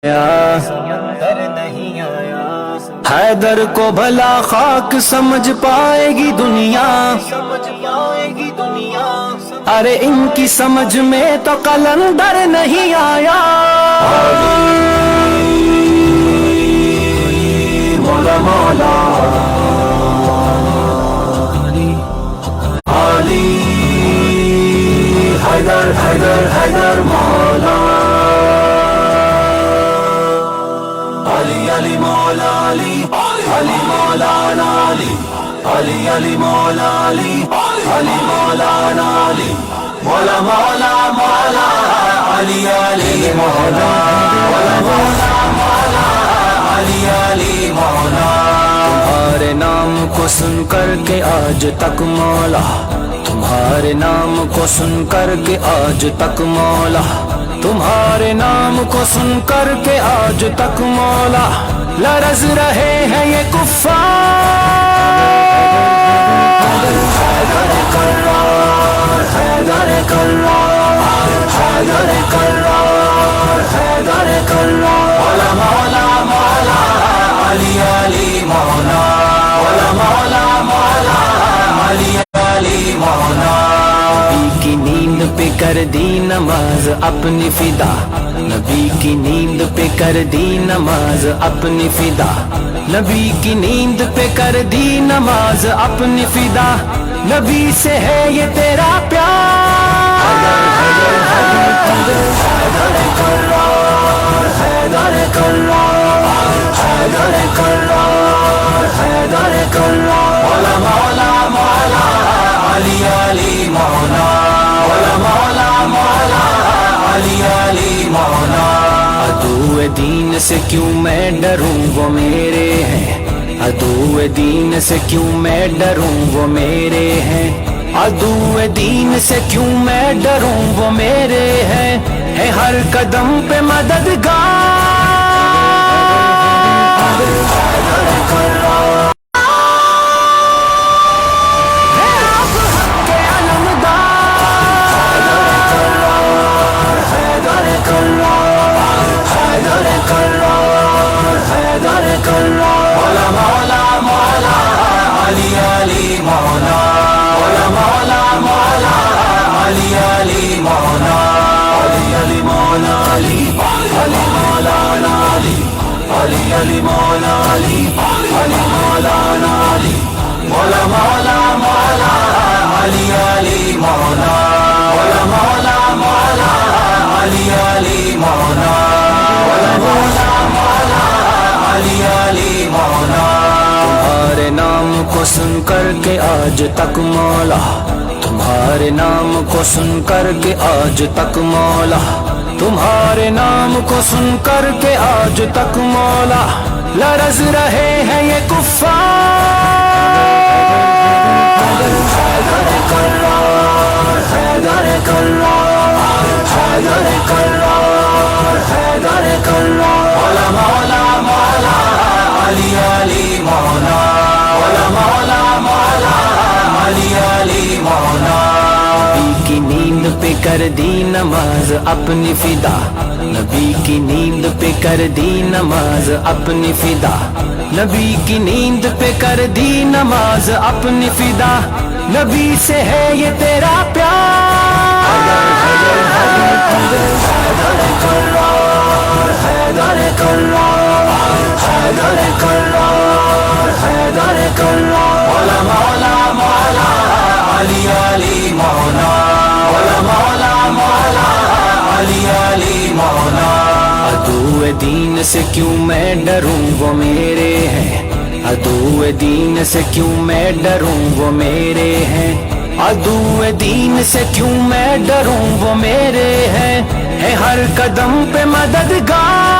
अंदर नहीं आया। हैदर को भला खाक समझ पाएगी दुनिया, समझ पाएगी दुनिया। अरे इनकी समझ में तो कलंदर नहीं आया। मौला मौला अली, हैदर हैदर हैदर मौला अली अली मौला अली, अली मौलाना अली, अली अली मौला अली, अली मौलाना अली, मौला मौला मौला अली अली मौला, मौला मौला मौला अली अली मौला। तुम्हारे नाम को सुन कर के आज तक मौला, तुम्हारे नाम को सुन कर के आज तक मौला, तुम्हारे नाम को सुन कर के आज तक मौला लरज़ रहे हैं ये कुफ़ार। हैदर कर्रार, हैदर कर्रार, हैदर कर्रार, हैदर कर्रार, मौला मौला मौला अली अली मौला, मौला मौला मौला अली अली मौला। नबी की नींद पे कर दी नमाज अपनी फिदा, नबी की नींद पे कर दी नमाज अपनी फिदा, नबी की नींद पे कर दी नमाज अपनी फिदा, नबी से है ये तेरा प्यार। हैदर कर्रार, हैदर कर्रार, हैदर कर्रार, हैदर कर्रार, मौला मौला मौला अली अली मौला, मौला मौला मौला अली अली मौला। अदुए दीन से क्यों मैं डरूं वो मेरे हैं, अदुए दीन से क्यों मैं डरूं वो मेरे हैं, अदुए दीन से क्यों मैं डरूं वो मेरे हैं, है हर कदम पे मददगार। हैदर कर्रार, मौला मौला मौला अली अली मौला, मौला मौला मौला अली अली मौला, अली अली मौला अली, अली मौलाना अली, अली अली मौला अली, अली मौलाना अली, मौला मौला मौला अली अली मौला, मौला मौला मौला अली अली मौला, मौला मौला मौला अली अली मौला। तुम्हारे नाम को सुन कर के आज तक मौला, तुम्हारे नाम को सुन कर के आज तक मौला, तुम्हारे नाम को सुन कर के आज तक मौला लरज़ रहे हैं ये कुफ़ार। हैदर कर्रार, हैदर कर्रार, हैदर कर्रार, हैदर कर्रार, मौला मौला मौला अली अली मौला, मौला मौला मौला अली अली मौला। नबी की नींद पे कर दी नमाज अपनी फिदा, नबी की नींद पे कर दी नमाज अपनी फिदा, नबी की नींद पे कर दी नमाज अपनी फिदा, नबी से है ये तेरा प्यार। हैदर कर्रार, हैदर कर्रार, हैदर कर्रार, हैदर कर्रार, मौला मौला मौला अली अली मौला, मौला मौला मौला अली अली मौला। अदुए दीन से क्यों मैं डरूं वो मेरे हैं, अदुए दीन से क्यों मैं डरूं वो मेरे हैं, अदुए दीन से क्यों मैं डरूं वो मेरे हैं, है हर कदम पे मददगार।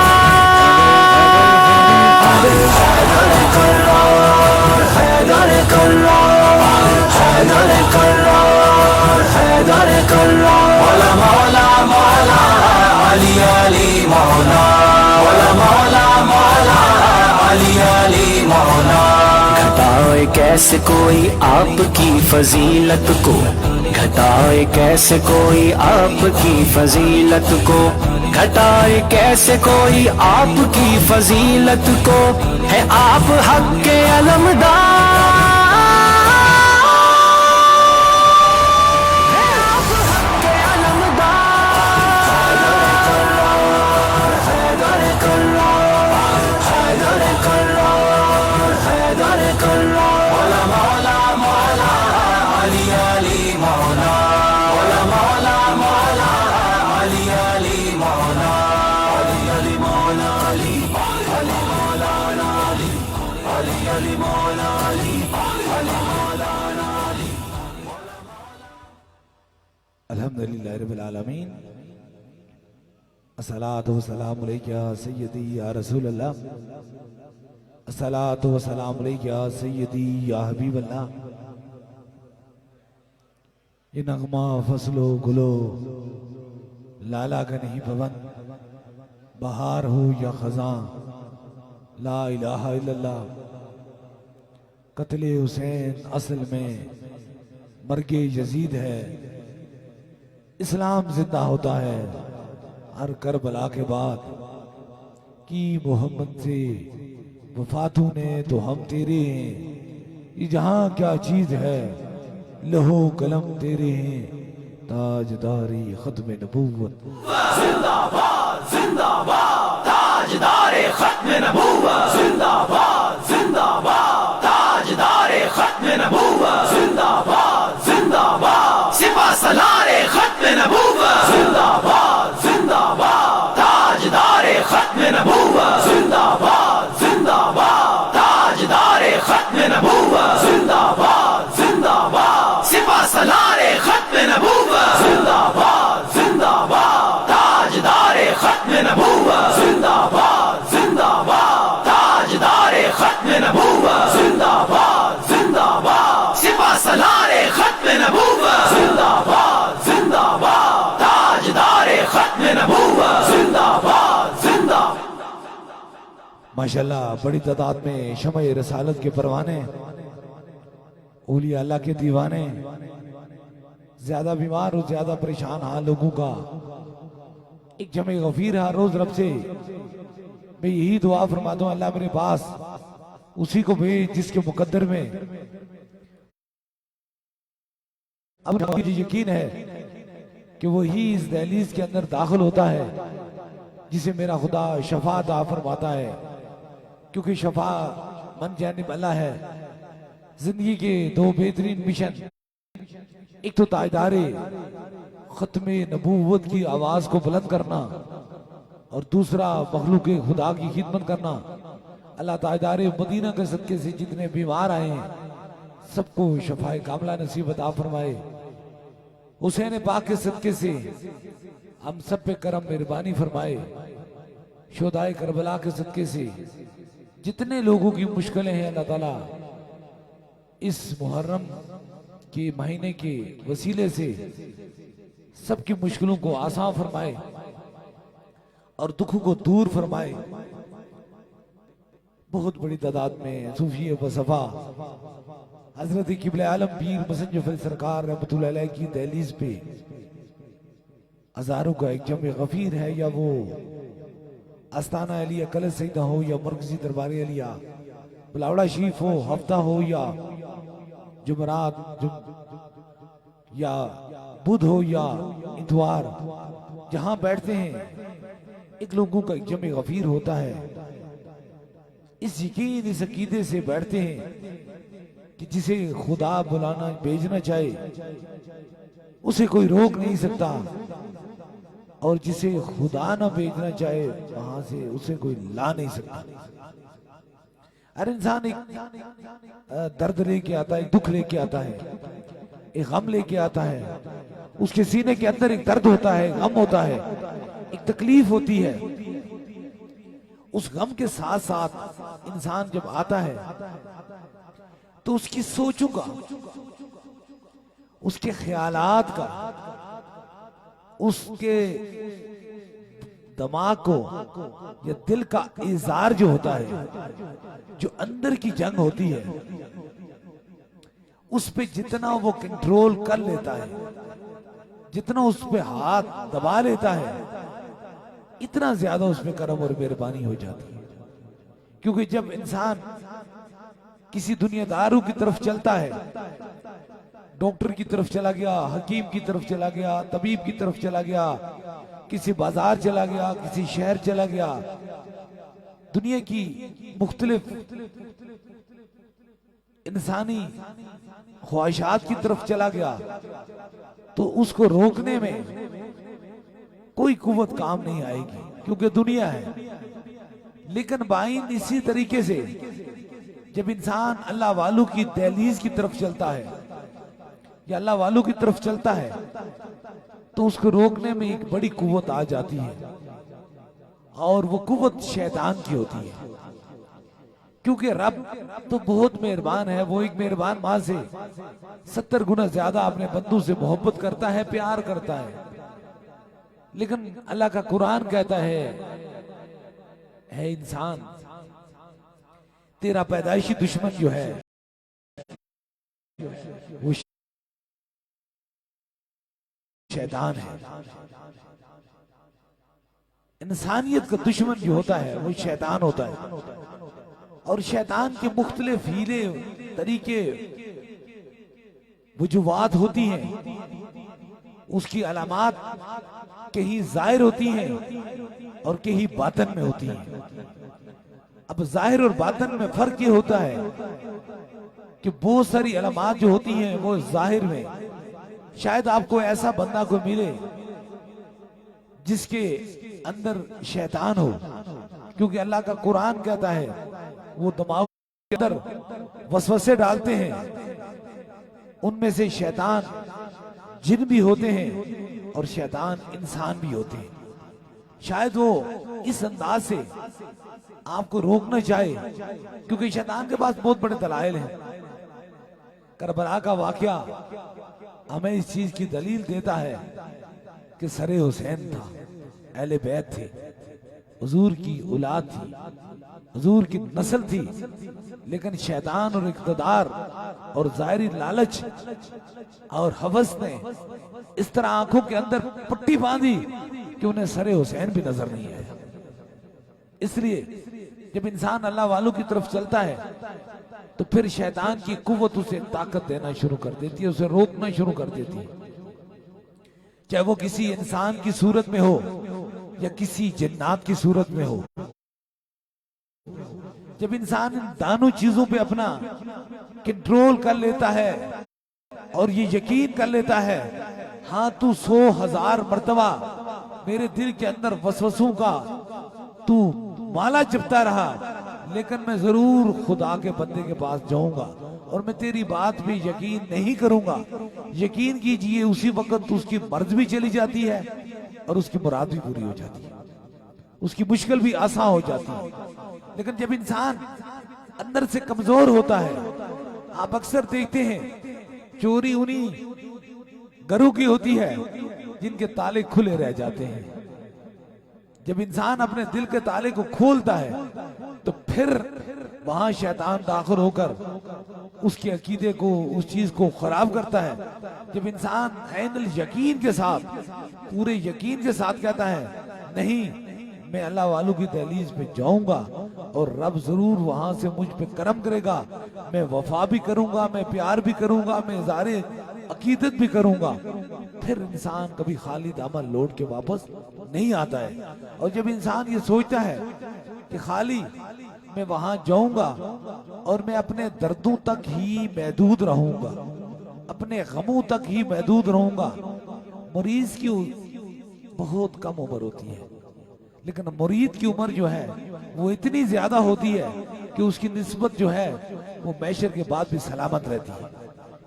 हैदर कर्रार, हैदर कर्रार, हैदर कर्रार, हैदर कर्रार, मौला मौला मौला अली अली मौला, मौला मौला मौला अली अली मौला। घटाए कैसे कोई आपकी फजीलत को, घटाए कैसे कोई आपकी फजीलत को, घटाए कैसे कोई आपकी फजीलत को, है आप हक के अलमदार। अल्हम्दुलिल्लाह रब्बिल आलमीन, अस्सलातु वस्सलामु अलैका या सय्यदी या रसूल अल्लाह, अस्सलातु वस्सलामु अलैका या सय्यदी या हबीब अल्लाह। ये नगमा फसलो गुलो लाला का नहीं पवन, बहार हो या खज़ां ला इलाहा इल्लल्लाह। कत्ले हुसैन असल में मर्गे यजीद है, इस्लाम जिंदा होता है हर करबला के बाद। कि मोहम्मद से वफातू ने तो हम तेरे हैं, ये जहां क्या चीज है लहो कलम तेरे हैं, ताजदारी खत्म नबूवत। जिंदाबाद जिंदाबाद ताजदारे खत्म नबूवत, जिंदाबाद जिंदाबाद ताजदारे खत्म नबूवत, जिंदाबाद जिंदाबाद सिपा सलारे खत्म नबूवत, जिंदाबाद जिंदाबाद ताजदारे खत्म नबूवत, जिंदाबाद जिंदाबाद ताजदारे खत्म नबूवत, जिंदाबाद जिंदाबाद सिपा सलारे खत्म नबूवत, जिंदाबाद जिंदाबाद ताजदारे खत्म नबूवत, जिंदाबाद जिंदाबाद ताजदारे खत्म नबूवत, जिंदाबाद जिंदाबाद सिपा सलारे खत्म नबूवत, जिंदाबाद जिंदाबाद ताजदारे खत्म नबूवत, जिंदाबाद जिंदाबाद। माशाल्लाह बड़ी तादाद में शमए रसालत के परवाने, औलिया अल्लाह के दीवाने, ज्यादा बीमार और ज्यादा परेशान हाल लोगों का एक जमे गफीर हर रोज रब से मैं यही दुआ फरमाता हूं, अल्लाह मेरे पास उसी को भेज जिसके मुकद्दर में अब मुझे यकीन है कि वो ही इस दहलीज के अंदर दाखिल होता है जिसे मेरा खुदा शफा अता फरमाता है। क्योंकि शफा मन जानिब अल्लाह है। जिंदगी के दो बेहतरीन मिशन, एक तो ताजदारे खत्मे नबूवत की आवाज को बुलंद करना और दूसरा मखलूक खुदा की खिदमत करना। अल्लाह ताजदारे मदीना के सदके से जितने बीमार आए हैं सबको शफाए कामला नसीब अता फरमाए। हुसैन पाक के सदके से हम सब पे करम मेहरबानी फरमाए। शोदाए करबला के सदके से जितने लोगों की मुश्किलें हैं अल्लाह ताला इस मुहर्रम के महीने के वसीले से सबकी मुश्किलों को आसान फरमाए और दुखों को दूर फरमाए। बहुत बड़ी तादाद में सूफी बसफा हजरत किबले आलम पीर मसंजर सरकार रहमतुल्लाह अलैह की दहलीज पे हजारों का एक जमे गफीर है, या वो आस्ताना अलिया कलश सईदा हो या मरकजी दरबारी अलिया बुलावड़ा शरीफ हो, हफ्ता हो या जुमरात या बुध हो या इतवार, जहां बैठते हैं एक लोगों का एक जमे गफीर होता है। इस यकीन इस अकीदे से बैठते हैं कि जिसे खुदा बुलाना भेजना चाहे उसे कोई रोक नहीं सकता, और जिसे खुदा ना भेजना चाहे वहां से उसे कोई ला नहीं सकता। हर इंसान एक दर्द लेके आता है, एक दुख लेके आता है, एक गम लेके आता है। उसके सीने के अंदर एक दर्द होता है, गम होता है, एक तकलीफ होती है। उस गम के साथ साथ इंसान जब आता है तो उसकी सोचों का, उसके ख्यालात का, उसके दिमाग को या दिल का इज़ार जो होता है, जो अंदर की जंग होती है, उस पे जितना वो कंट्रोल कर लेता है, जितना उस पे हाथ दबा लेता है, इतना ज्यादा उसमें करम और मेहरबानी हो जाती है। क्योंकि जब इंसान किसी दुनियादारों की तरफ चलता है, डॉक्टर की तरफ चला गया, हकीम की तरफ चला गया, तबीब की तरफ चला गया, किसी बाजार चला गया, किसी शहर चला गया, दुनिया की मुख्तलिफ इंसानी ख्वाहिशात की तरफ चला गया, तो उसको रोकने में कोई कुव्वत काम नहीं आएगी, क्योंकि दुनिया है। लेकिन बाइन इसी तरीके से जब इंसान अल्लाह वालों की दहलीज की तरफ चलता है या अल्लाह वालों की तरफ चलता है, तो उसको रोकने में एक बड़ी कुव्वत आ जाती है, और वो कुव्वत शैतान की होती है। क्योंकि रब तो बहुत मेहरबान है, वो एक मेहरबान माँ से 70 गुना ज्यादा अपने बंदू से मोहब्बत करता है, प्यार करता है। लेकिन अल्लाह का कुरान कहता है इंसान, तेरा पैदाइशी दुश्मन जो है वो शैतान है। इंसानियत का दुश्मन जो होता है वो शैतान होता है। और शैतान के मुख्तलिफ हीले तरीके वजुवात होती हैं, उसकी अलामात कहीं जाहिर होती हैं और कहीं बातन में होती हैं। अब जाहिर और बातन में फर्क ये होता है कि बहुत सारी अलामात जो होती हैं वो जाहिर में शायद आपको ऐसा बंदा को मिले जिसके अंदर शैतान हो, क्योंकि अल्लाह का कुरान कहता है वो दिमाग के अंदर वसवसे डालते हैं, उनमें से शैतान जिन भी होते हैं और शैतान इंसान भी होते हैं। शायद वो इस अंदाज से आपको रोकना चाहे, क्योंकि शैतान के पास बहुत बड़े दलाइल हैं। करबला का वाकया हमें इस चीज की दलील देता है कि सरे हुसैन था, अहले बैत थे, हुजूर की औलाद थी, हुजूर की नस्ल थी, लेकिन शैतान और इक़्तिदार और ज़ाहिरी लालच और हवस ने इस तरह आंखों के अंदर पट्टी बांधी कि उन्हें सरे हुसैन भी नजर नहीं आया। इसलिए जब इंसान अल्लाह वालों की तरफ चलता है तो फिर शैतान की कुव्वत उसे ताकत देना शुरू कर देती है, उसे रोकना शुरू कर देती है, चाहे वो किसी इंसान की सूरत में हो या किसी जिन्नात की सूरत में हो। जब इंसान इन दोनों चीजों पे अपना कंट्रोल कर लेता है और ये यकीन कर लेता है, हाँ तू 100,000 मर्तबा मेरे दिल के अंदर वसवसों का तू माला जपता रहा, लेकिन मैं जरूर खुदा के बंदे के पास जाऊंगा और मैं तेरी बात पे यकीन नहीं करूंगा। यकीन कीजिए उसी वक्त उसकी मर्ज भी चली जाती है और उसकी मुराद भी पूरी हो जाती है, उसकी मुश्किल भी आसान हो जाती है। लेकिन जब इंसान अंदर से कमजोर होता है, आप अक्सर देखते हैं चोरी उन्हीं घरों की होती है जिनके ताले खुले रह जाते हैं। जब इंसान अपने दिल के ताले को खोलता है तो फिर वहां शैतान दाखिल होकर उसके अकीदे को, उस चीज को खराब करता है। जब इंसान ऐनल यकीन के साथ, पूरे यकीन के साथ कहता है नहीं मैं अल्लाह वालों की दहलीज पे जाऊंगा और रब जरूर वहां से मुझ पे करम करेगा, मैं वफा भी करूंगा, मैं प्यार भी करूंगा, मैं इज़ारे अकीदत भी करूंगा, फिर इंसान कभी खाली दामन लौट के वापस नहीं आता है। और जब इंसान ये सोचता है कि खाली मैं वहां जाऊंगा और मैं अपने दर्दों तक ही महदूद रहूंगा, अपने गमों तक ही महदूद रहूंगा। मरीज की बहुत कम उम्र होती है, लेकिन मुरीद की उम्र जो है वो इतनी ज्यादा होती है कि उसकी निस्बत जो है वो मैशर के बाद भी सलामत रहती है।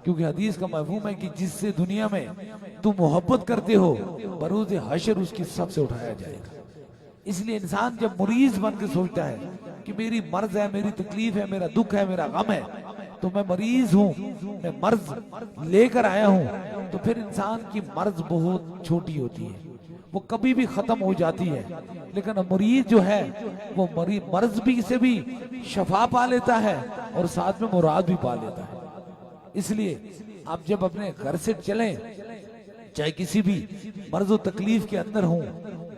क्योंकि हदीस का मफहूम है कि जिससे दुनिया में तुम मोहब्बत करते हो बरोज़ हशर उसकी सबसे उठाया जाएगा। इसलिए इंसान जब मुरीज बन के सोचता है कि मेरी मर्ज है, मेरी तकलीफ है, मेरा दुख है, मेरा गम है, तो मैं मरीज हूँ, मैं मर्ज लेकर आया हूँ, तो फिर इंसान की मर्ज बहुत छोटी होती है, वो कभी भी खत्म हो जाती है। लेकिन मुरीद जो है वो मर्ज भी से भी शफा पा लेता है और साथ में मुराद भी पा लेता है। इसलिए आप जब अपने घर से चलें चाहे किसी भी मर्ज तकलीफ के अंदर हूं,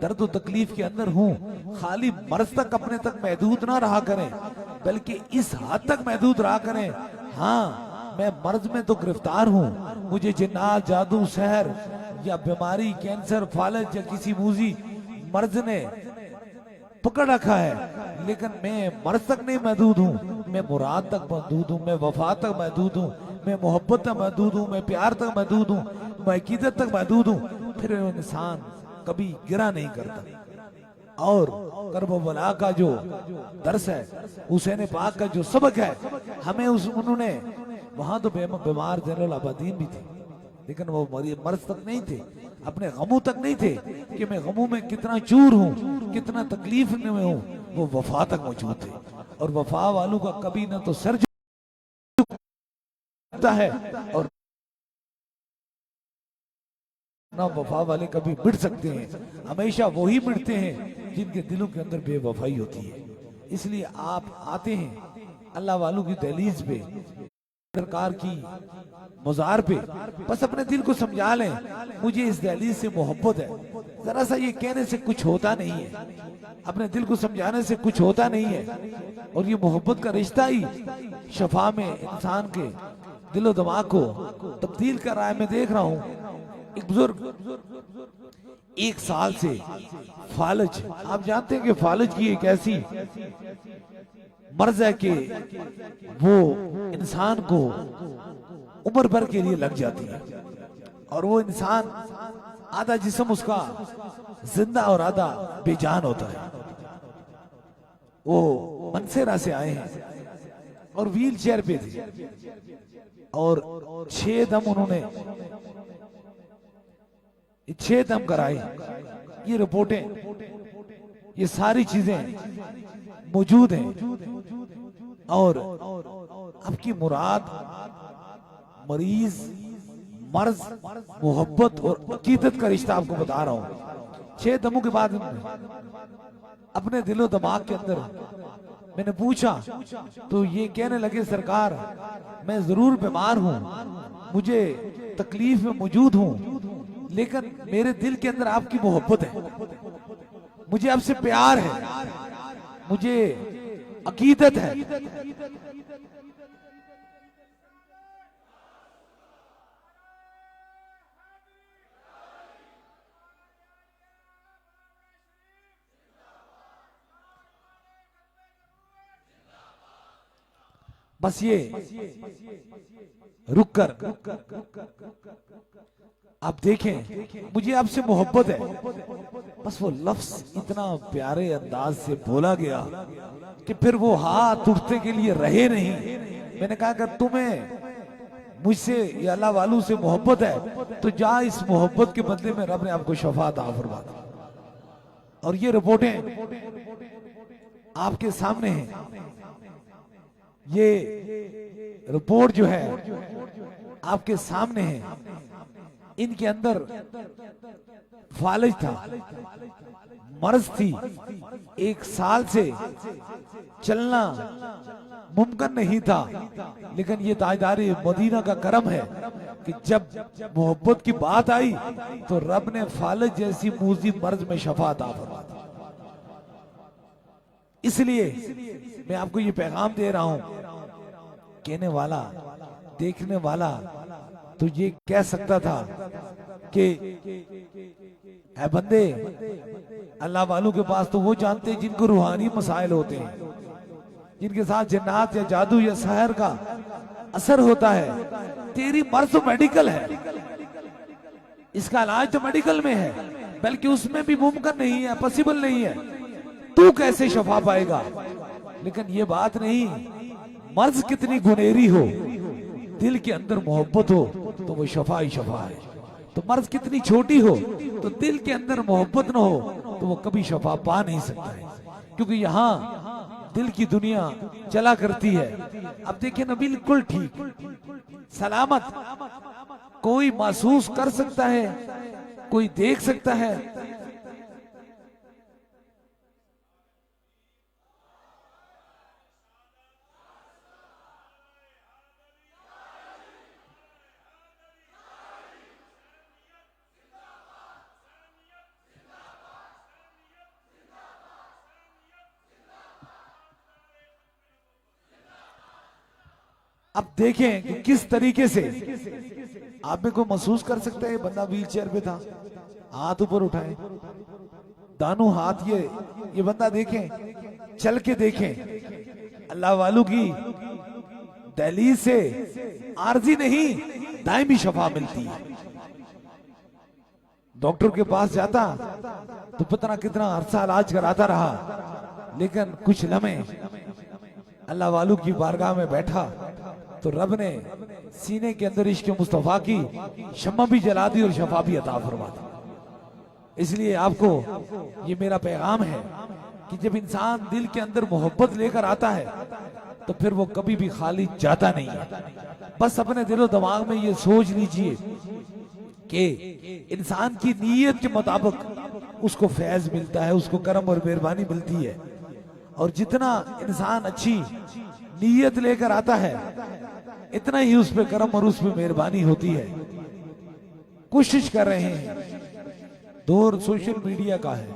दर्द तकलीफ के अंदर हूं, खाली मर्ज तक अपने तक महदूद ना रहा करें, बल्कि इस हद तक महदूद रहा करें, हाँ मैं मर्ज में तो गिरफ्तार हूं, मुझे जिन्नात, जादू, सहर या बीमारी, कैंसर, फालज या किसी मूजी मर्ज ने पकड़ रखा है, लेकिन मैं मर्ज तक नहीं महदूद हूँ, मैं मुराद तक महदूद हूँ, मैं वफा तक महदूद हूँ, मैं मोहब्बत तक महदूद हूँ, मैं प्यार तक महदूद हूँ, मैं अकीदत तक महदूद हूँ। फिर वो इंसान कभी गिरा नहीं करता। और कर्ब वला का जो दर्स है, हुसैन पाक का जो सबक है, हमें उन्होंने वहां तो बीमार जैनुल आबदीन भी थे, लेकिन वो मर्ज तक नहीं थे, अपने गमों तक नहीं थे कि मैं गमों में कितना चूर हूं, कितना तकलीफ में हूं, वो वफा तक मौजूद थे। और वफा वालों का कभी ना तो सर झुकता है और ना वफा वाले कभी मिट सकते हैं। हमेशा वही मिटते हैं जिनके दिलों के अंदर बेवफाई होती है। इसलिए आप आते हैं अल्लाह वालों की दहलीज पे, सरकार की मजार पे, बस अपने दिल को समझा लें, मुझे इस दहलीज से मोहब्बत है। जरा सा ये कहने से कुछ होता नहीं है, अपने दिल को समझाने से कुछ होता नहीं है। और ये मोहब्बत का रिश्ता ही शफा में इंसान के दिलो दिमाग को तब्दील कर रहा है। मैं देख रहा हूँ एक बुजुर्ग 1 साल से फालज, आप जानते हैं कि फालज की एक ऐसी मर्ज है कि वो इंसान को उम्र भर के लिए लग जाती है, और वो इंसान आधा जिस्म उसका जिंदा और आधा बेजान होता है। वो मनसेरा से आए हैं और व्हील चेयर पे थे, और 6 दम उन्होंने 6 दम कराए। ये रिपोर्टें, ये सारी चीजें मौजूद हैं। और आपकी मुराद, मरीज, मर्ज, मोहब्बत और अकीदत का रिश्ता आपको बता रहा हूं। 6 दमों के बाद अपने दिलो दिमाग के अंदर मैंने पूछा तो ये कहने लगे, सरकार मैं जरूर बीमार हूं, मुझे तकलीफ में मौजूद हूं, लेकिन मेरे दिल के अंदर आपकी मोहब्बत है, मुझे आपसे प्यार है, मुझे अकीदत है। बस ये रुक कर आप देखें, मुझे आपसे मोहब्बत है। बस वो लफ्ज इतना प्यारे अंदाज से बोला गया कि फिर वो हाथ उठने के लिए रहे नहीं। मैंने कहा अगर तुम्हें मुझसे या अल्लाह वालों से मोहब्बत है तो जा, इस मोहब्बत के बदले में रब ने आपको शफा अता फरमा दी। और ये रिपोर्टें आपके सामने हैं, ये रिपोर्ट जो है आपके सामने है। इनके अंदर फालिज था, मर्ज थी, 1 साल से चलना मुमकिन नहीं था, लेकिन ये ताजदारी मदीना का करम है कि जब मोहब्बत की बात आई तो रब ने फालिज जैसी मूजी मर्ज में शफा अता फरमा दी। इसलिए मैं आपको ये पैगाम दे रहा हूं, कहने वाला, देखने वाला तो ये कह सकता था कि है बंदे, अल्लाह वालों के पास तो वो जानते हैं जिनको रूहानी मसाइल होते हैं, जिनके साथ जन्नात या जादू या सहर का असर होता है। तेरी मर्ज तो मेडिकल है, इसका इलाज तो मेडिकल में है, बल्कि उसमें भी मुमकिन नहीं है, पॉसिबल नहीं है। तू कैसे शफा पाएगा? लेकिन ये बात नहीं, मर्ज कितनी गुनेरी हो, दिल के अंदर मोहब्बत हो तो वो शफा ही शफा है। तो मर्ज कितनी छोटी हो तो दिल के अंदर मोहब्बत न हो तो वो कभी शफा पा नहीं सकता है, क्योंकि यहाँ दिल की दुनिया चला करती है। अब देखिए ना, बिल्कुल ठीक सलामत, कोई महसूस कर सकता है, कोई देख सकता है, अब देखें कि किस तरीके से आप में कोई महसूस कर सकता है ये बंदा व्हील चेयर पे था, हाथ ऊपर उठाए, दानों हाथ, ये बंदा देखें, चल के देखें, अल्लाह वालों की दहलीज से आरजी नहीं दायमी शफा मिलती है। डॉक्टर के पास जाता तो पता ना कितना अरसा इलाज कराता रहा, लेकिन कुछ लम्हे अल्लाह वालों की बारगाह में बैठा तो रब ने सीने के अंदर इश्क मुस्तफा की शम्मा भी जला दी और शफा भी अता फरमा दी। इसलिए आपको ये मेरा पैगाम है कि जब इंसान दिल के अंदर मोहब्बत लेकर आता है तो फिर वो कभी भी खाली जाता नहीं है। बस अपने दिलो दिमाग में ये सोच लीजिए कि इंसान की नीयत के मुताबिक उसको फैज मिलता है, उसको करम और मेहरबानी मिलती है। और जितना इंसान अच्छी नीयत लेकर आता है इतना ही उस पे करम और उस पे मेहरबानी होती है। कोशिश कर रहे हैं, दौर सोशल मीडिया का है,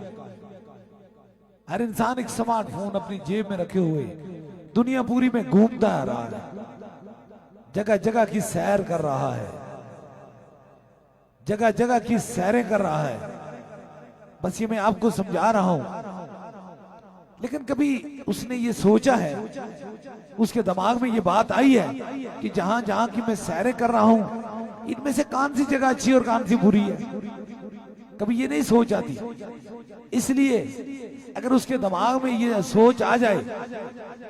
हर इंसान एक स्मार्टफोन अपनी जेब में रखे हुए दुनिया पूरी में घूमता आ रहा है, जगह जगह की सैर कर रहा है, जगह जगह की सैरें कर रहा है। बस ये मैं आपको समझा रहा हूं, लेकिन कभी उसने ये सोचा है, उसके दिमाग में ये बात आई है कि जहां जहां की मैं सैरें कर रहा हूं इनमें से कौन सी जगह अच्छी और कौन सी बुरी है? कभी ये नहीं सोच आती। इसलिए अगर उसके दिमाग में ये सोच आ जाए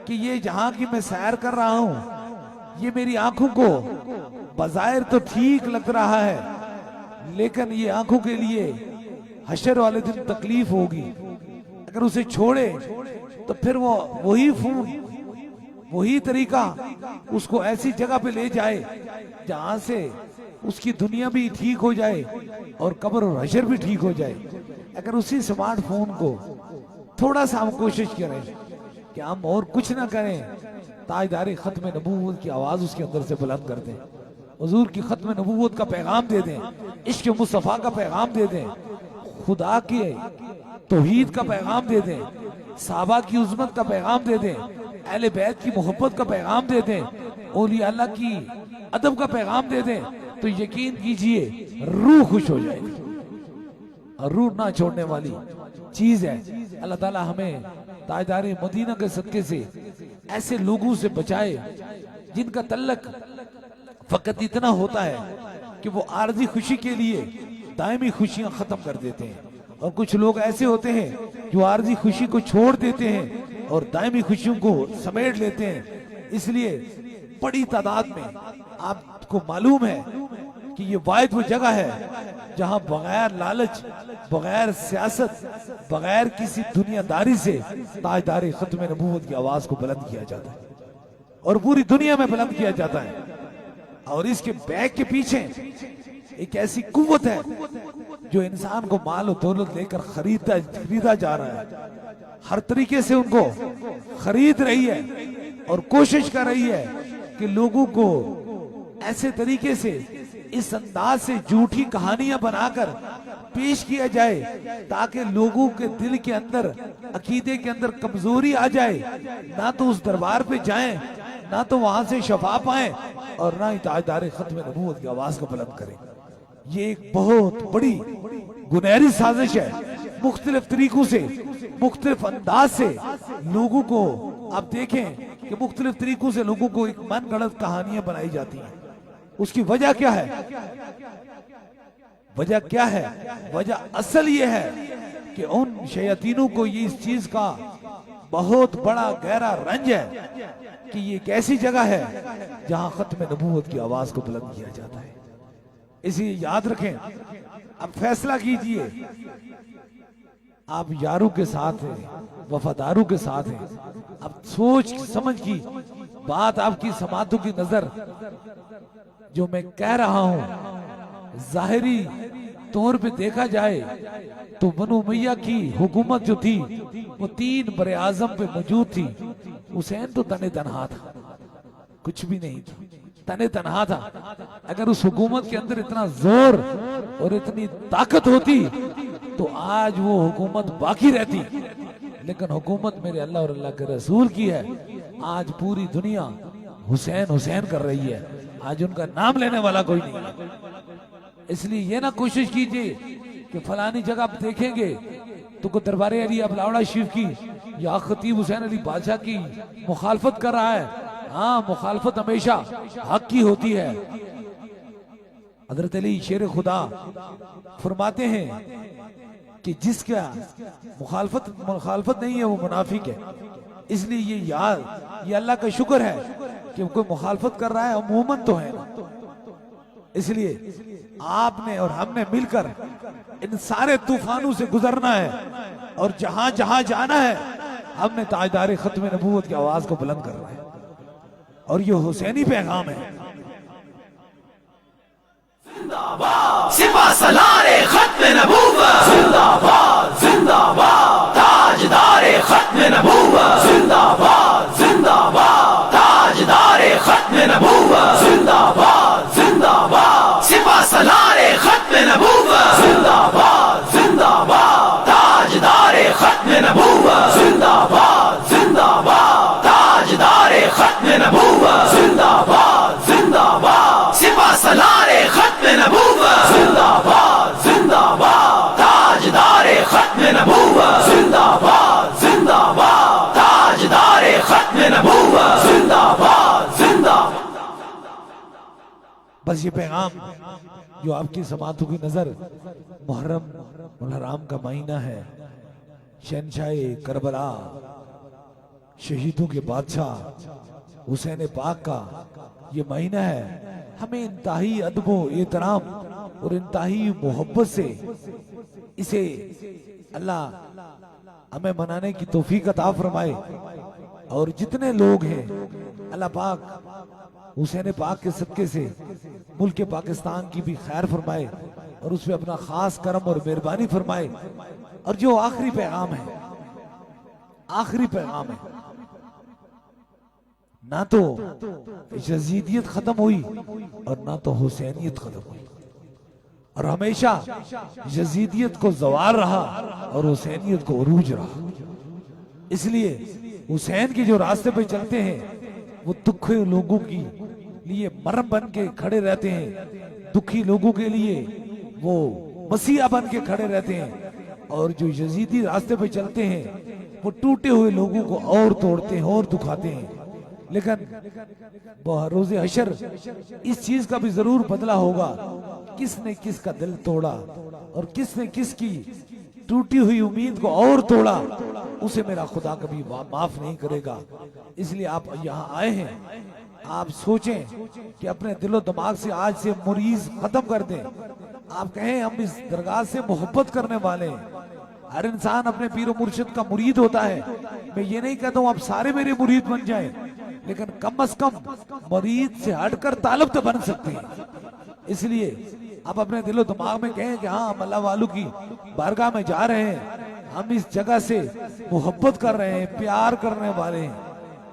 कि ये जहां की मैं सैर कर रहा हूं ये मेरी आंखों को बज़ाहिर तो ठीक लग रहा है, लेकिन ये आंखों के लिए हशर वाले दिन तकलीफ होगी। अगर उसे छोड़े तो फिर वो वही फोन, वही तरीका उसको ऐसी जगह पे ले जाए जहां से उसकी दुनिया भी ठीक हो जाए और कब्र और हशर भी ठीक हो जाए। अगर उसी स्मार्टफोन को थोड़ा सा हम कोशिश करें कि हम और कुछ ना करें, ताजदार खत्म नबूवत की आवाज उसके अंदर से बुलंद कर दें, हुजूर की खत्म नबूवत का पैगाम दे दें, इश्क मुस्तफा का पैगाम दे दें, खुदा की तौहीद का पैगाम दे दें, साहबा की उज़्मत का पैगाम दे दें, अहले बैत की मोहब्बत का पैगाम दे दें, औलिया अल्लाह की अदब का पैगाम दे दें, तो यकीन कीजिए रूह खुश हो जाएगी। और रूह ना छोड़ने वाली चीज है। अल्लाह ताला हमें ताजदार मदीना के सदके से ऐसे लोगों से बचाए जिनका तल्लक फकत इतना होता है कि वो आरजी खुशी के लिए दायमी खुशियां खत्म कर देते हैं, और कुछ लोग ऐसे होते हैं जो आरजी खुशी को छोड़ देते हैं और दायमी खुशियों को समेट लेते हैं। इसलिए बड़ी तादाद में आपको मालूम है कि ये वाहिद वो जगह है जहां बगैर लालच, बगैर सियासत, बगैर किसी दुनियादारी से ताजदार खत्म नबूवत की आवाज को बुलंद किया जाता है और पूरी दुनिया में बुलंद किया जाता है। और इसके बैक के पीछे एक ऐसी कुव्वत है जो इंसान को माल और दौलत लेकर खरीदा जा रहा है, हर तरीके से उनको खरीद रही है और कोशिश कर रही है कि लोगों को ऐसे तरीके से, इस अंदाज से झूठी कहानियां बनाकर पेश किया जाए ताकि लोगों के दिल के अंदर, अकीदे के अंदर कमजोरी आ जाए, ना तो उस दरबार पे जाएं, ना तो वहां से शफा पाएं और ना ही ताजदार खत्म नबूवत की आवाज को बुलंद करें। ये एक बहुत बड़ी गुनहरी साजिश है। मुख्तलिफ तरीकों से, मुख्तलिफ अंदाज से लोगों को, आप देखें कि मुख्तलिफ तरीकों से लोगों को एक मन गढ़ंत कहानियां बनाई जाती हैं। उसकी वजह क्या है? वजह क्या है? वजह असल ये है कि उन शयातीनों को ये इस चीज का बहुत बड़ा गहरा रंज है कि ये एक ऐसी जगह है जहां खत्म नबूवत की आवाज को बुलंद किया जाता है। इसे याद रखें। अब फैसला कीजिए, आप यारों के साथ हैं, वफादारों के साथ हैं। अब सोच समझ की बात, आपकी समातों की नजर जो मैं कह रहा हूं, जाहिरी तौर पे देखा जाए तो बनु उमैया की हुकूमत जो थी वो 3 बरे आजम पे मौजूद थी। हुसैन तो तने तनहा था, कुछ भी नहीं था, तने तनहा था। अगर उस हुकूमत के अंदर इतना जोर और इतनी ताकत होती तो आज वो हुकूमत बाकी रहती, लेकिन हुकूमत मेरे अल्लाह और अल्लाह के रसूल की है। आज पूरी दुनिया हुसैन हुसैन कर रही है, आज उनका नाम लेने वाला कोई नहीं है। इसलिए ये ना कोशिश कीजिए कि फलानी जगह आप देखेंगे तो कोई दरबार अली बलावड़ा शरीफ की या खतीब हुसैन अली बादशाह की मुखालफत कर रहा है। हाँ, मुखालफत हमेशा हक की होती है। हजरत अली शेर खुदा फरमाते हैं कि जिसका मुखालफत नहीं है वो मुनाफिक है। इसलिए ये अल्लाह का शुक्र है कि कोई मुखालफत कर रहा है, अमूमन तो है ना। इसलिए आपने और हमने मिलकर इन सारे तूफानों से गुजरना है और जहां जहां जाना है हमने ताजदार खत्म नबूवत की आवाज को बुलंद करना है और ये हुसैनी पैगाम है। सिपा सलारे खत्म नबूवत जिंदाबाद जिंदाबाद, ताजदारे खत्म नबूवत जिंदाबाद जिंदाबाद, ताजदारे खत्म नबूवत जिंदाबाद जिंदाबाद, सिपा सलारे खत्म नबूवत जिंदाबाद जिंदाबाद, ताजदारे खत्म नबूवत जिंदाबाद जिंदाबाद, ताजदारे खत्म नबूवत जिंदाबाद जिंदाबाद, सिपा सलारे खत्म नबूवत जिंदाबाद जिंदाबाद, ताजदारे खत्म नबूवत जिंदाबाद जिंदाबाद, ताजदारे खत्म नबूवत जिंदाबाद जिंदाबाद। बस ये पैगाम जो आपकी समातों की नजर मुहर्रम उल हराम का महीना है, शहनशाह करबला शहीदों के बादशाह हुसैन पाक का ये महीना है, हमें इंतहाई अदब एहतराम और इंतहाई मोहब्बत से इसे अल्लाह हमें मनाने की तौफीक अता फरमाए। और जितने लोग हैं अल्लाह पाक हुसैन पाक के सदके से मुल्क पाकिस्तान की भी खैर फरमाए और उसमें अपना खास करम और मेहरबानी फरमाए। और जो आखिरी पैगाम है, आखिरी पैगाम है, ना तो यजीदियत खत्म हुई और ना तो हुसैनियत खत्म हुई, और हमेशा यजीदियत को जवाल रहा और हुसैनियत को उरूज रहा। इसलिए हुसैन के जो रास्ते पे चलते हैं वो दुखी लोगों की लिए मरहम बन के खड़े रहते हैं, दुखी लोगों के लिए वो मसीहा बन के खड़े रहते हैं। और जो यजीदी रास्ते पे चलते हैं वो टूटे हुए लोगों को और तोड़ते हैं और दुखाते हैं। लेकिन रोज़े हशर इस चीज का भी जरूर बदला होगा, किसने किसका दिल तोड़ा और किसने किसकी टूटी हुई उम्मीद को और तोड़ा, उसे मेरा खुदा कभी माफ नहीं करेगा। इसलिए आप यहाँ आए हैं, आप सोचें कि अपने दिलो दिमाग से आज से मुरीज खत्म कर दें। आप कहें हम इस दरगाह से मोहब्बत करने वाले हैं। हर इंसान अपने पीर मुर्शिद का मुरीद होता है। मैं ये नहीं कहता हूँ आप सारे मेरे मुरीद बन जाएं, लेकिन कम से कम मुरीद से हटकर तालब तो बन सकते हैं। इसलिए आप अपने दिलो दिमाग में कहें कि हाँ हम अल्लाह वालों की बारगाह में जा रहे हैं, हम इस जगह से मोहब्बत कर रहे हैं, प्यार करने वाले हैं,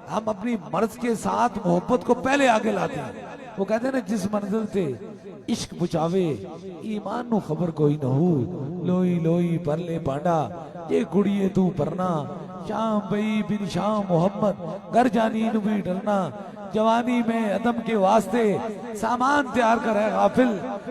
हम अपनी मर्ज के साथ मोहब्बत को पहले आगे लाते हैं। वो कहते हैं ना, जिस मंजिल से इश्क बुझावे ईमान नु खबर कोई न हो, लोई लोई परले पांडा ये गुड़िए तू परना, शाम बई बिन शाम मोहम्मद घर जानी नु भी डरना, जवानी में अदम के वास्ते सामान तैयार कर है गाफिल,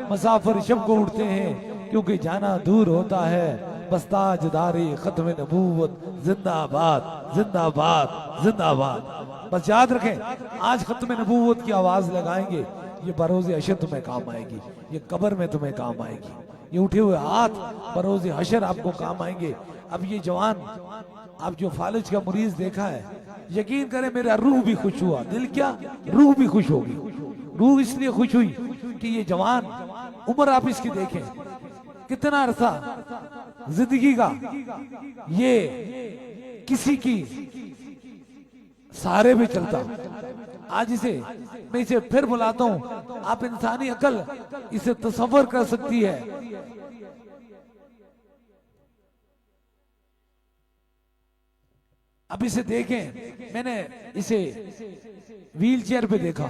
मुसाफिर शब को उठते हैं क्योंकि जाना दूर होता है, बस्ताजदारी खत्म नबूवत जिंदाबाद जिंदाबाद जिंदाबाद। बस याद रखें, आज खत्म नबूवत की आवाज लगाएंगे, ये बरोज़े हशर तुम्हें काम आएगी, ये कब्र में तुम्हें काम आएगी, ये उठे हुए हाथ बरोज़े हशर आपको काम आएंगे। अब ये जवान, आप जो फालिज का मरीज देखा है, यकीन करें मेरा रूह भी खुश हुआ, दिल क्या रूह भी खुश होगी। रूह इसलिए खुश हुई कि ये जवान उम्र आप इसकी देखें, कितना अरसा जिंदगी का ये किसी की सहारे पे चलता। आज इसे मैं इसे फिर बुलाता हूं, आप इंसानी अकल इसे तसव्वुर कर सकती है। अब इसे देखें, मैंने इसे व्हील चेयर पे देखा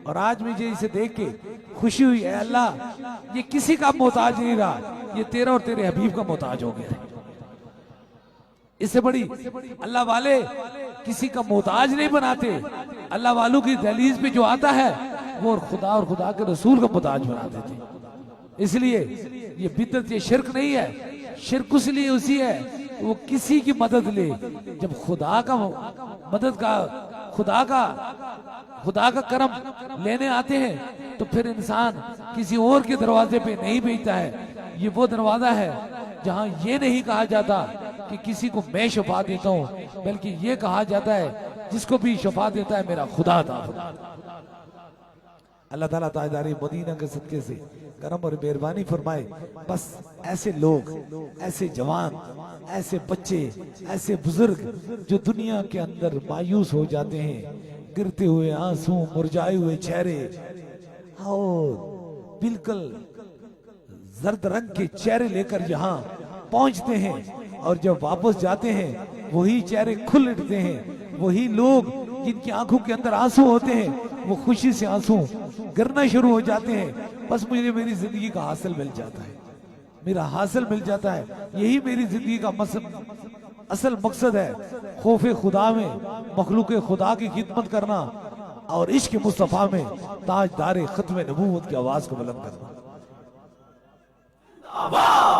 और आज मुझे इसे देख के खुशी हुई है, अल्लाह ये किसी का मोहताज नहीं रहा, ये तेरा और तेरे हबीब का मोहताज हो गया। इससे बड़ी अल्लाह वाले किसी का मोहताज नहीं बनाते, अल्लाह वालों की दहलीज पे जो आता है वो खुदा और खुदा के रसूल का मुताज बना देते। इसलिए ये बिदअत, ये शिरक नहीं है। शिरक उसलिए उसी है वो किसी की मदद ले, जब खुदा का मदद का खुदा का करम लेने आते हैं तो फिर इंसान किसी और के दरवाजे पे नहीं भेजता है। ये वो दरवाजा है जहां ये नहीं कहा जाता कि किसी को मैं शफा देता हूं, बल्कि ये कहा जाता है जिसको भी शफा देता है मेरा खुदा था। अल्लाह ताला ताजदारी मदीना के सदके से करम और मेहरबानी फरमाए। बस ऐसे लोग, ऐसे जवान, ऐसे बच्चे, ऐसे बुजुर्ग जो दुनिया के अंदर मायूस हो जाते हैं, गिरते हुए आंसू, मुरझाए हुए चेहरे और बिल्कुल जर्द रंग के चेहरे लेकर यहाँ पहुंचते हैं और जब वापस जाते हैं वही चेहरे खुल उठते हैं। वही लोग जिनकी आंखों के अंदर आंसू होते हैं वो खुशी से आंसू गिरना शुरू हो जाते हैं। बस मुझे मेरी जिंदगी का हासिल मिल जाता है, मेरा हासिल मिल जाता है, यही मेरी जिंदगी का असल मकसद है। खौफ खुदा में मखलूक खुदा की खिदमत करना और इश्क मुस्तफा में ताजदार खत्म नबूवत की आवाज को बुलंद करना।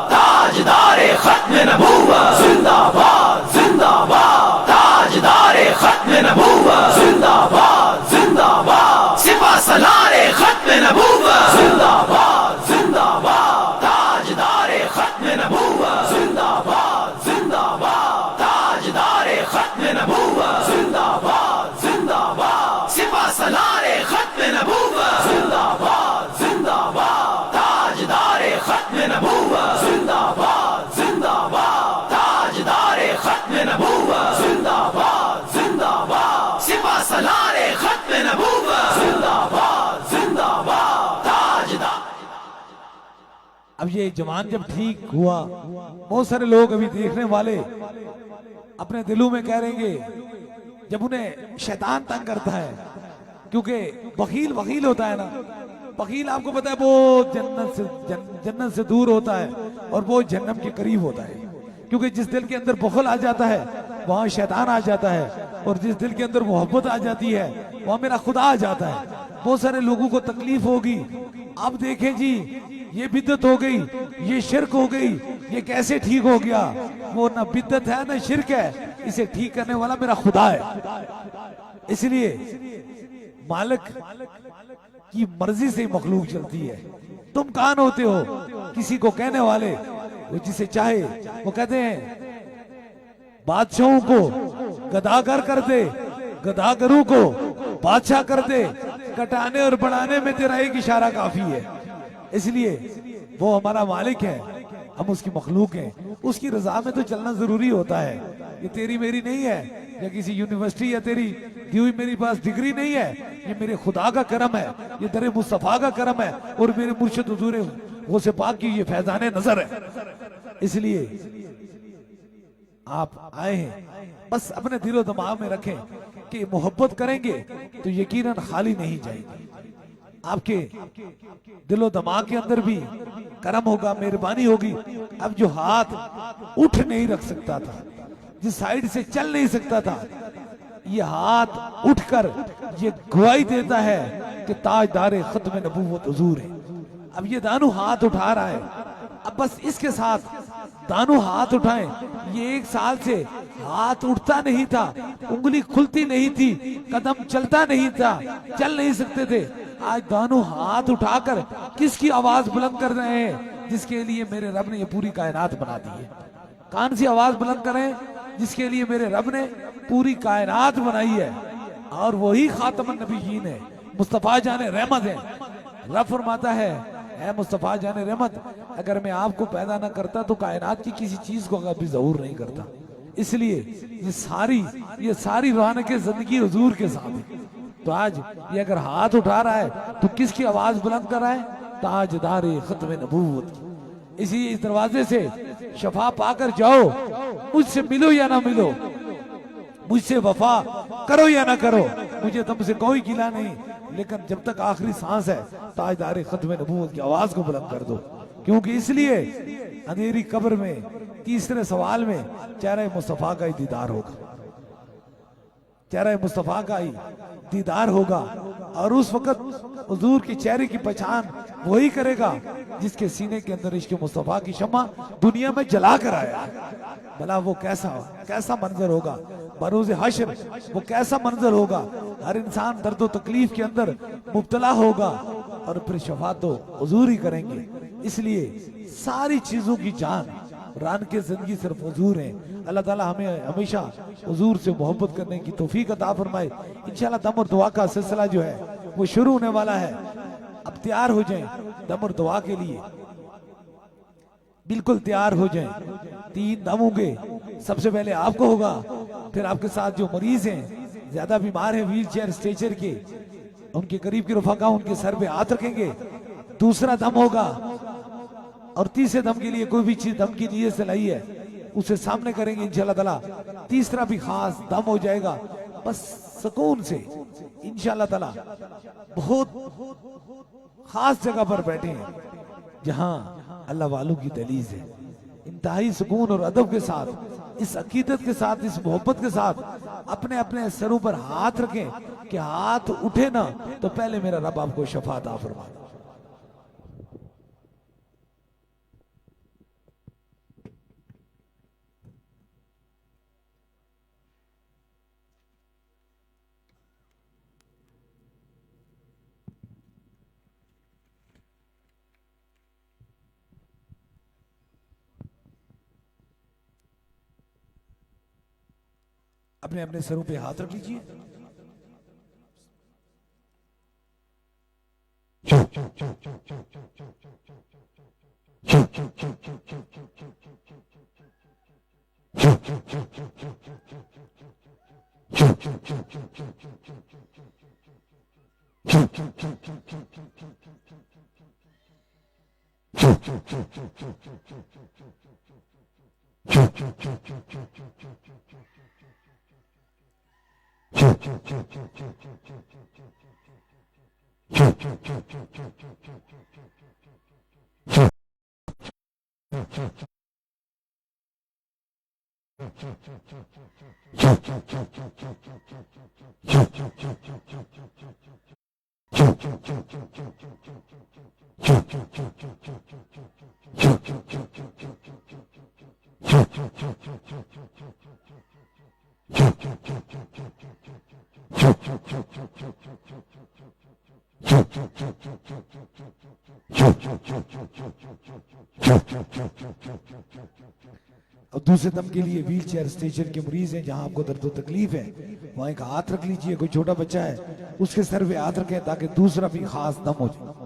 ताजदारे खत्म नबूवत जिंदाबाद जिंदाबाद, ताजदारे खत्म नबूवत जिंदाबाद जिंदाबाद, सिपा सलारे खत्म नबूवत जिंदाबाद जिंदाबाद, ताजदारे खत्म नबूवत जिंदाबाद जिंदाबाद, ताजदारे खत्म नबूवत जिंदाबाद जिंदाबाद, सिपा सलारे खत्म नबूवत जिंदाबाद जिंदाबाद, ताजदारे खत्म नबूवत जिंदाबाद जिंदाबाद, ताजदारे खत्म नबूवत जिंदाबाद जिंदाबाद, सिपा सलारे खत्म नबूवत जिंदाबाद जिंदाबाद, ताजदार। अब ये जवान जब ठीक हुआ, बहुत सारे लोग अभी देखने वाले अपने दिलों में कह रहेंगे, जब उन्हें शैतान तंग करता है, क्योंकि बखील वकील होता है ना, बखील आपको पता है वो जन्नत से दूर होता है और वो जन्नत के करीब होता है। क्योंकि जिस दिल के अंदर बुखल आ जाता है वहां शैतान आ जाता है, और जिस दिल के अंदर मोहब्बत आ जाती है वहां मेरा खुदा आ जाता है। बहुत सारे लोगों को तकलीफ होगी। अब देखें जी, ये बिद्दत हो गई, ये शिरक हो गई, ये कैसे ठीक हो गया? वो ना बिद्दत है ना शिरक है, इसे ठीक करने वाला मेरा खुदा है। इसलिए मालिक की मर्जी से मखलूक चलती है। तुम कौन होते हो किसी को कहने वाले? वो जिसे चाहे वो कहते हैं बादशाहों को गदागर कर दे, गदागरों को बादशाह कर दे, कटाने और बढ़ाने में तेरा एक इशारा काफी है। इसलिए वो हमारा मालिक है, हम उसकी मखलूक हैं, उसकी रजा में तो चलना जरूरी होता है। ये तेरी मेरी नहीं है, या किसी यूनिवर्सिटी या तेरी दी हुई मेरी पास डिग्री नहीं है, ये मेरे खुदा का करम है, ये दरे मुस्तफा का करम है, और मेरे मुर्शिद हुजूर गौसे पाक की ये फैजाने नजर है। इसलिए आप आए हैं, बस अपने दिलो दिमाग में रखें कि मोहब्बत करेंगे तो यकीनन खाली नहीं जाएगी। आपके दिलो दिमाग के अंदर भी करम होगा, मेहरबानी होगी। अब जो हाथ उठ नहीं रख सकता था, जिस साइड से चल नहीं सकता था, ये हाथ उठकर ये गवाही देता है कि ताजदारे खत्म नबूवत हुजूर है। अब ये दानू हाथ उठा रहा है, अब बस इसके साथ दानू हाथ उठाएं। ये 1 साल से हाथ उठता नहीं था, उंगली खुलती नहीं थी, कदम चलता नहीं था, चल नहीं सकते थे। आज दानू हाथ उठाकर किसकी आवाज बुलंद कर रहे हैं? जिसके लिए मेरे रब ने ये पूरी कायनात बना दी है। कौन सी आवाज बुलंद करें? जिसके लिए मेरे रब ने पूरी कायनात बनाई है, और वही खातमुन नबीयीन है, मुस्तफा जाने रहमत है। रब फरमाता है, ऐ मुस्तफा जाने रहमत, अगर मैं आपको पैदा ना करता तो कायनात की किसी चीज को कभी ज़हूर नहीं करता। इसलिए ये सारी रौनक़ जिंदगी हुजूर के साथ है। तो आज ये अगर हाथ उठा रहा है तो किसकी आवाज बुलंद कर रहा है? ताजदारे खत्म नबूवत। इस दरवाजे से शफा पाकर जाओ, मुझसे मिलो या ना मिलो, मुझसे वफा करो या ना करो, मुझे तुमसे कोई गिला नहीं, लेकिन जब तक आखिरी सांस है ताजदारे खत्म नबूवत की आवाज को बुलंद कर दो। क्योंकि इसलिए अंधेरी कब्र में तीसरे सवाल में चेहरे मुस्तफा का ही दीदार होगा। चेहरा मुस्तफ़ा का ही दीदार होगा और उस वक्त हुजूर के चेहरे की पहचान वही करेगा जिसके सीने के अंदर इश्क मुस्तफ़ा की शम्मा दुनिया में जला कर आया। भला वो कैसा मंजर होगा बरोज़ हश्र, वो कैसा मंजर होगा। हर इंसान दर्द व तकलीफ के अंदर मुब्तला होगा और फिर शफात तो हुजूर ही करेंगे। इसलिए सारी चीजों की जान रान के जिंदगी सिर्फ हुजूर है। अल्लाह ताला हमें हमेशा हुजूर से मोहब्बत करने की तौफीक अता फरमाए। इंशाल्लाह दम और दुआ का सिलसिला जो है वो शुरू होने वाला है। अब तैयार हो जाएं दम और दुआ के लिए, बिल्कुल तैयार हो जाएं। 3 दम होंगे, सबसे पहले आपको होगा, फिर आपके साथ जो मरीज हैं, ज्यादा बीमार हैं, व्हील चेयर स्ट्रेचर के, उनके करीब के रफाका उनके सर पे हाथ रखेंगे। दूसरा दम होगा और तीसरे दम के लिए कोई भी चीज दम की नीयत से लाई है उसे सामने करेंगे इंशाल्लाह ताला। तीसरा भी खास दम हो जाएगा, बस सुकून से इंशाल्लाह ताला। बहुत खास जगह पर बैठे हैं जहां अल्लाह वालों की दहलीज है। इंतहाई सुकून और अदब के साथ, इस अकीदत के साथ, इस मोहब्बत के साथ अपने अपने सरों पर हाथ रखें कि हाथ उठे ना तो पहले मेरा रब आपको शफा अता फरमा। अपने अपने सरों पे हाथ रख लीजिए। और दूसरे दम के लिए व्हील चेयर स्टेशन के मरीज हैं, जहां आपको दर्द तकलीफ है वहां एक हाथ रख लीजिए। कोई छोटा बच्चा है उसके सर पे हाथ रखें ताकि दूसरा भी खास दम हो जाए।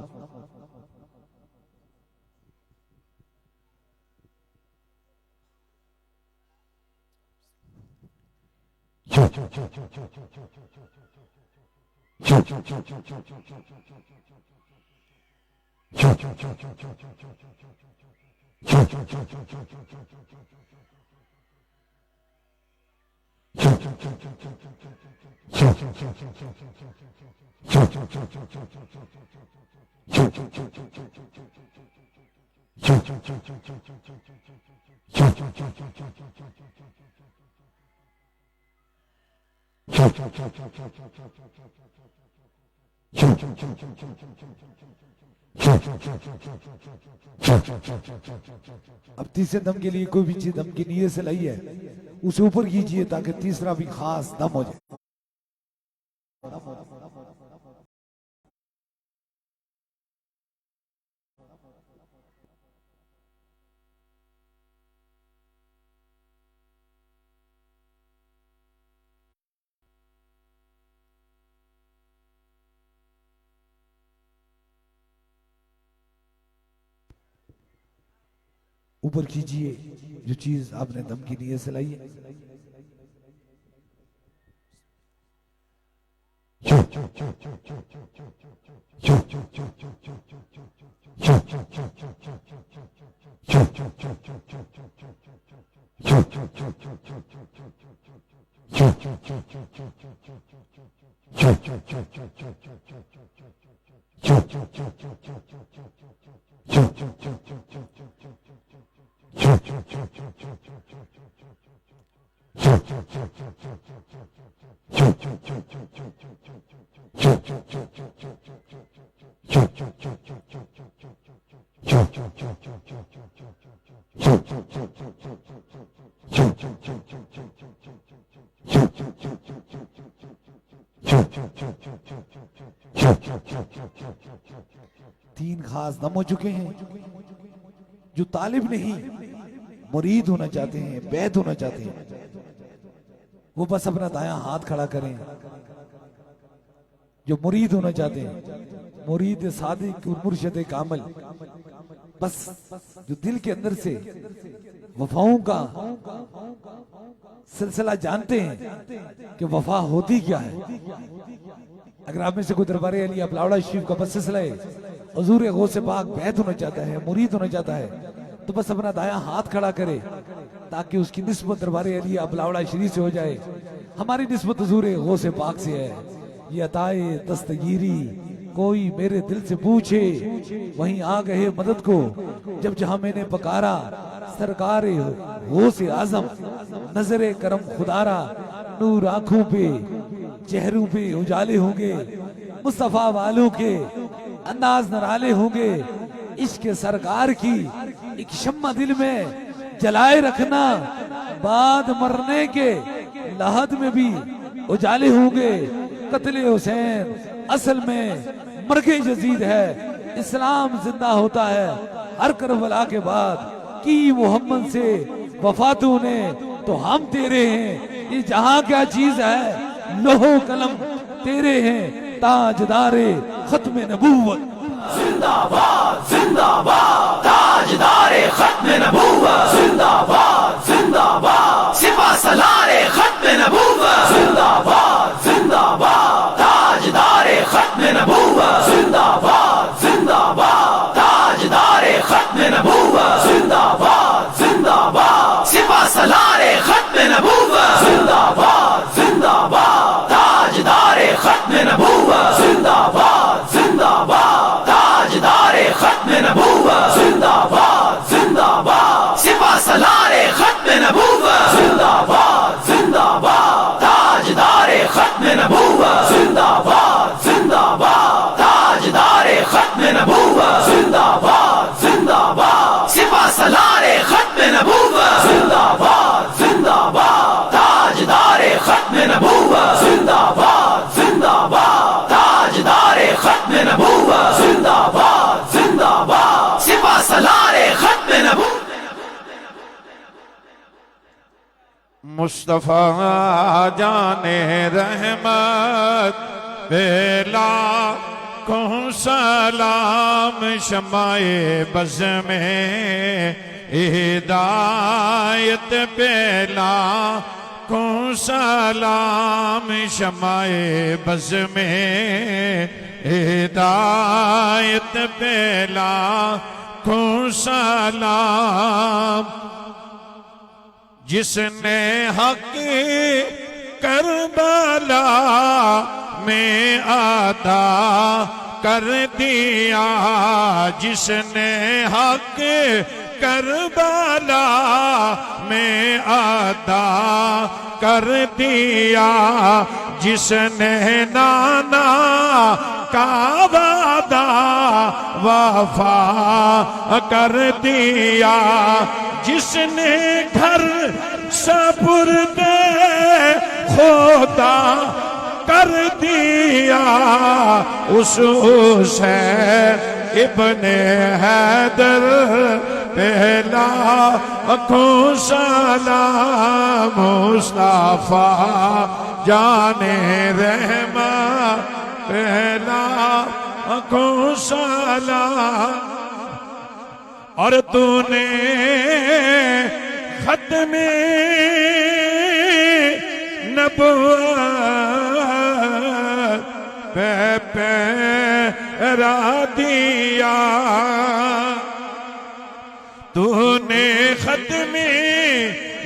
अब तीसरे दम के लिए कोई भी चीज दम की नीयत से लाई है उसे ऊपर कीजिए ताकि तीसरा भी खास दम हो जाए। ऊपर कीजिए जो चीज आपने दम की नीयत से लाई है। तीन खास दम हो चुके हैं। जो तालिब नहीं मुरीद होना चाहते हैं, बैद होना चाहते हैं, वो बस अपना दायां हाथ खड़ा करें। जो मुरीद होना चाहते हैं, मुरीद सादिक और मुर्शिद कामिल, बस जो दिल के अंदर से वफाओं का सिलसिला जानते हैं कि वफा होती क्या है। अगर आप में से कोई दरबारे अली अपलावड़ा शरीफ का बस सिलसिला है, हुजूर गौसे पाक बैत होना चाहता है, मुरीद होना चाहता है, तो बस अपना दायां हाथ खड़ा करे ताकि उसकी निस्बत दरबारे अली अपलावड़ा शरीफ से हो जाए। हमारी निस्बत हुजूर गौसे पाक से है। ये अताए दस्तगीरी कोई मेरे दिल से पूछे, वहीं आ गए मदद को जब जहां मैंने पकारा। सरकार गौसे आजम नजरे करम खुदारा, नूर आंखों पे चेहरों पे उजाले होंगे, मुस्तफा वालों के अंदाज नराले होंगे। इश्क सरकार की एक शम्मा दिल में जलाए रखना, बाद मरने के लहद में भी उजाले होंगे। कत्ले हुसैन असल में मरगे यजीद है, इस्लाम जिंदा होता है हर करबला के बाद। की मोहम्मद से वफा तूने तो हम तेरे हैं, ये जहां क्या चीज है लोहो कलम तेरे हैं। ताजदारे खत्म नबूवत जिंदाबाद जिंदाबाद, ताजदारे खत्म नबूवत जिंदाबाद जिंदाबाद, सिपा सलारे खत्म नबूवत जिंदाबाद जिंदाबाद, ताजदारे खत्म नबूवत जिंदाबाद जिंदाबाद, ताजदारे खत्म नबूवत जिंदाबाद जिंदाबाद, सिपा सलारे खत्म नबूवत जिंदाबाद जिंदाबाद, ताजदारे खत्म नबूवत जिंदाबाद जिंदाबाद, ताजदारे खत्म नबूवत जिंदाबाद जिंदाबाद, सिपा सलारे खत्म नबूवत जिंदाबाद जिंदाबाद, ताजदारे खत्म नबूवत जिंदाबाद जिंदाबाद, ताजदारे खत्म नबूवत जिंदाबाद जिंदाबाद, सिपा सलारे खत्म नबूवत जिंदाबाद जिंदाबाद, ताजदारे खत्म नबूवत जिंदाबाद जिंदाबाद, ताजदारे खत्म नबूवत जिंदाबाद जिंदाबाद, सिपा सलारे खत्म नबूवत। मुस्तफा जाने रहमत बेला को सलाम, शमाए बज़ में हिदायत बेला को सलाम, शमाए बज़ में हिदायत बेला को सलाम। जिसने हक करबला में अदा कर दिया, जिसने हक करबला में अदा कर दिया, जिसने नाना का वादा वफा कर दिया, जिसने घर सपुर्दे खुदा कर दिया, उस इब्ने हैदर पहला अखों सलाम। मुस्तफा जाने रहमा पहला अखों सलाम। और तूने खत्मे नबुव्वत पे पैरा दिया, तूने खत्मे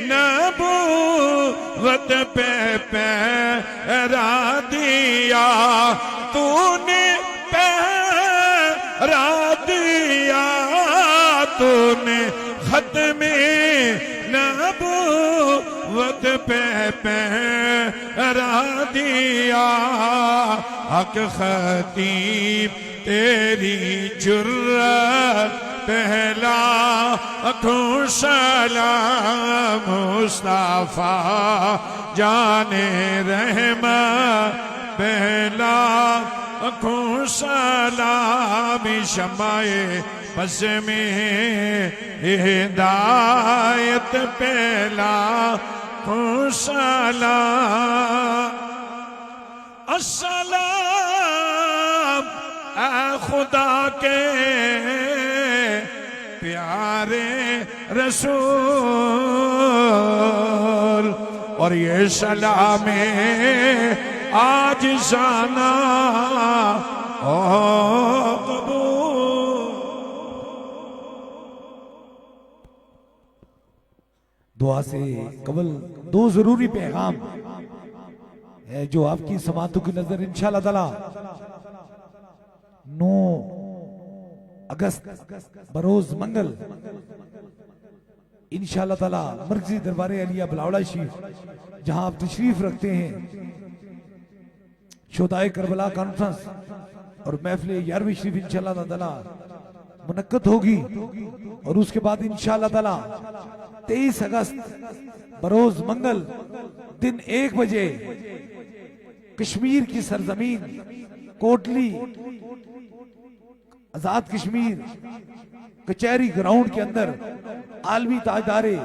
नबुव्वत पे पैरा दिया, तूने पैरा दिया, तूने खत्मे नबुव्वत पे पहरा दिया हक खतीब तेरी जुर्रत पहला अखों सलाम मुस्तफा जाने रहमा पहला अखों सलाम शमाए बस में हिदायत पहला अखों सलाम अस्सलाम आ खुदा के प्यारे रसूल और ये सलाम आज जाना ओ कबूल। दुआ से कबल दो जरूरी पैगाम है जो आपकी समातों की नजर इंशाअल्लाह ताला 9 अगस्त बरोज मंगल इंशाअल्लाह ताला मरकजी दरबार अलिया बिलावड़ा शरीफ जहां आप तशरीफ रखते हैं शोदाए करबला कॉन्फ्रेंस और महफिल 11वीं शरीफ इंशाअल्लाह ताला मुनक्कद होगी और उसके बाद इंशाअल्लाह ताला 23 अगस्त बरोज मंगल दिन 1 बजे कश्मीर की सरजमीन कोटली आजाद कश्मीर कचहरी ग्राउंड के अंदर आलमी ताजदारे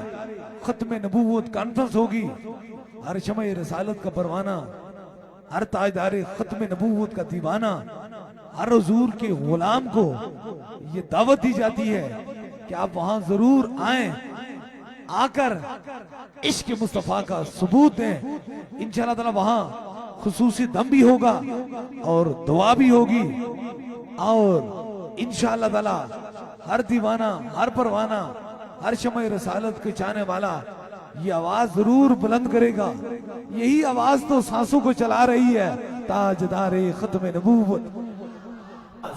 खत्म नबूवत कॉन्फ्रेंस होगी। हर शमए रसालत का परवाना, हर ताजदारे खत्म नबूवत का दीवाना, हर हुजूर के गुलाम को ये दावत दी जाती है कि आप वहां जरूर आए, आकर इश्क मुस्तफा का सबूत दें। इंशाअल्लाह ताला वहां खुसूसी दम भी होगा और दुआ भी होगी और इंशाअल्लाह ताला हर दीवाना, हर परवाना, हर शमए रसालत के चाहने वाला ये आवाज जरूर बुलंद करेगा। यही आवाज तो सांसों को चला रही है। ताजदारे खत्म नबूवत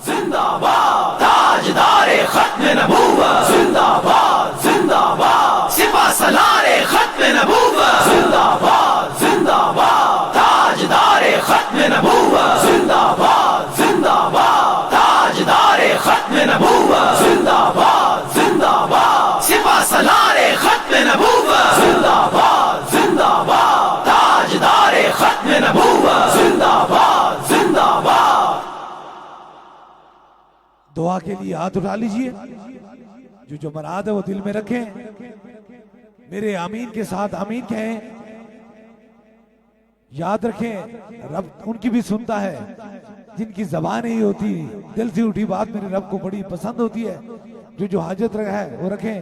जिंदाबाद, ताजदारे खत्म नबूवत जिंदाबाद जिंदाबाद, सिपा सलारे खत्म नबूवत जिंदाबाद जिंदाबाद, ताजदारे खत्म नबूवत जिंदाबाद जिंदाबाद, ताजदारे खत्म नबूवत जिंदाबाद जिंदाबाद, सिपा सलारे खत्म नबूवत जिंदाबाद जिंदाबाद, ताजदारे खत्म नबूवत जिंदाबाद जिंदाबाद। दुआ के लिए हाथ उठा लीजिए, जो मराद है वो दिल में रखें। मेरे आमीन के साथ आमीन कहें। याद रखें रब उनकी भी सुनता है जिनकी जबान नहीं होती, दिल से उठी बात मेरे रब को बड़ी पसंद होती है। जो हाजत रखा है वो रखें।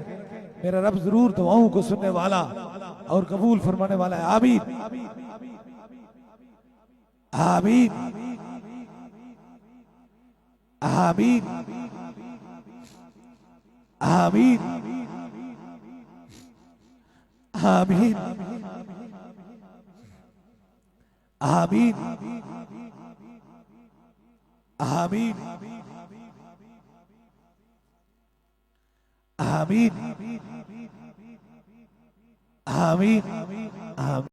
मेरा रब जरूर दुआओं को सुनने वाला और कबूल फरमाने वाला है। आमीन आमीन आमीन आमीन आमीन आमीन आमीन आमीन आमीन आमीन।